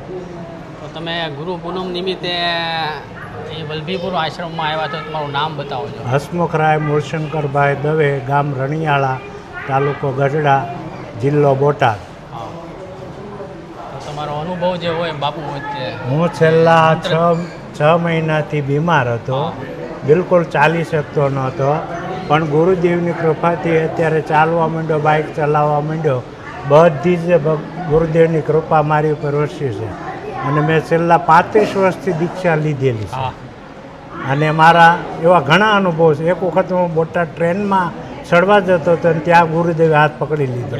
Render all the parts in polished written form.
તો તમે ગુરુ પૂનમ નિમિત્તે એ વલભીપુર આશ્રમમાં આવ્યા તો તમારું નામ બતાવજો. હસમુખરાય મૂળશંકરભાઈ દવે, ગામ રણિયાળા, તાલુકો ગઢડા, જિલ્લો બોટાદ. હા. તો તમારો અનુભવ જે હોય બાપુ વચ્ચે. હું છેલ્લા છ મહિનાથી બીમાર હતો, બિલકુલ ચાલી શકતો નહોતો, પણ ગુરુદેવની કૃપાથી અત્યારે ચાલવા માંડ્યો, બાઇક ચલાવવા માંડ્યો. બધી જ ગુરુદેવની કૃપા મારી ઉપર વરસી છે. અને મેં છેલ્લા 35 વર્ષથી દીક્ષા લીધેલી છે. અને મારા એવા ઘણા અનુભવ છે. એક વખત હું બોટાદ ટ્રેનમાં ચડવા જતો હતો અને ત્યાં ગુરુદેવે હાથ પકડી લીધો.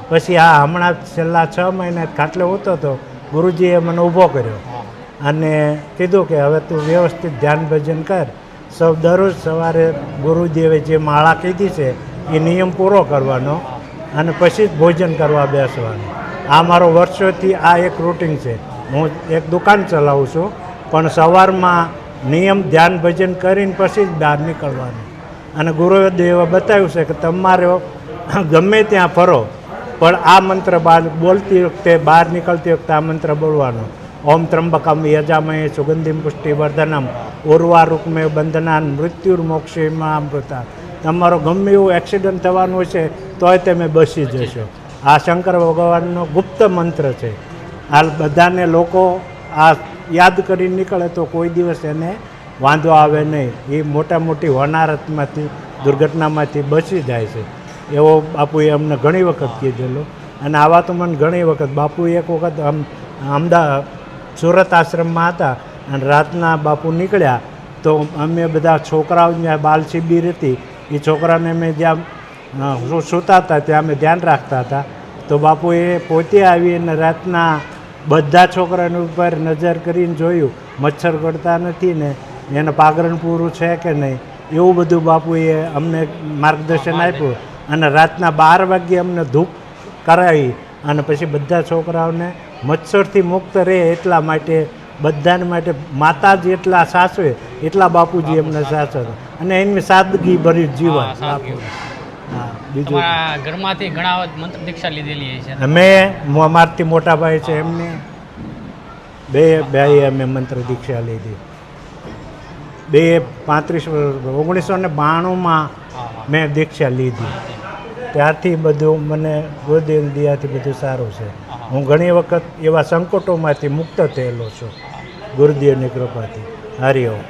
પછી આ હમણાં છેલ્લા 6 મહિના ખાટલે હોતો હતો, ગુરુજીએ મને ઊભો કર્યો અને કીધું કે હવે તું વ્યવસ્થિત ધ્યાન ભજન કર. દરરોજ સવારે ગુરુદેવે જે માળા કીધી છે એ નિયમ પૂરો કરવાનો અને પછી જ ભોજન કરવા બેસવાનું. આ મારો વર્ષોથી આ એક રૂટિન છે. હું એક દુકાન ચલાવું છું, પણ સવારમાં નિયમ ધ્યાન ભજન કરીને પછી જ બહાર નીકળવાનું. અને ગુરુદેવે બતાવ્યું છે કે તમારે ગમે ત્યાં ફરો પણ આ મંત્ર બોલતી વખતે, બહાર નીકળતી વખતે આ મંત્ર બોલવાનો. ઓમ ત્રંબકમ યજામહે સુગંધિમ પુષ્ટિવર્ધનમ ઉર્વારુક્મે બંધનાન મૃત્યુર્મોક્ષેમામૃતા. તમારો ગમે એવું એક્સિડન્ટ થવાનું છે તોય તમે બચી જશો. આ શંકર ભગવાનનો ગુપ્ત મંત્ર છે. આ બધાને લોકો આ યાદ કરીને નીકળે તો કોઈ દિવસ એને વાંધો આવે નહીં. એ મોટા મોટી હોનારતમાંથી, દુર્ઘટનામાંથી બચી જાય છે. એવો બાપુએ અમને ઘણી વખત કીધેલું. અને આવા તો મને ઘણી વખત બાપુએ એક વખત અમદાવાદ સુરત આશ્રમમાં હતા અને રાતના બાપુ નીકળ્યા તો અમે બધા છોકરાઓ જ્યાં બાલ શિબિર હતી એ છોકરાને અમે જ્યાં સૂતા હતા ત્યાં અમે ધ્યાન રાખતા હતા. તો બાપુએ પોતે આવીને રાતના બધા છોકરાની ઉપર નજર કરીને જોયું મચ્છર કરતા નથી ને, એને પાગરણ પૂરું છે કે નહીં, એવું બધું બાપુએ અમને માર્ગદર્શન આપ્યું. અને રાતના 12 વાગ્યે અમને ધૂપ કરાવી અને પછી બધા છોકરાઓને મચ્છરથી મુક્ત રહે એટલા માટે, બધાને માટે માતા જેટલા સાચવે એટલા બાપુજી એમને સાચવે. અને એની સાદગી ભર્યું જીવન. હા, બીજું ઘરમાંથી ઘણા મંત્ર દીક્ષા લીધેલી છે. અમે અમારથી મોટા ભાઈ છે એમને બે ભાઈ અમે મંત્ર દીક્ષા લીધી. 1992માં મેં દીક્ષા લીધી. ત્યારથી બધું મને ગુરુદેવ દયાથી બધું સારું છે. હું ઘણી વખત એવા સંકટોમાંથી મુક્ત થયેલો છું ગુરુદેવની કૃપાથી. હરિઓમ.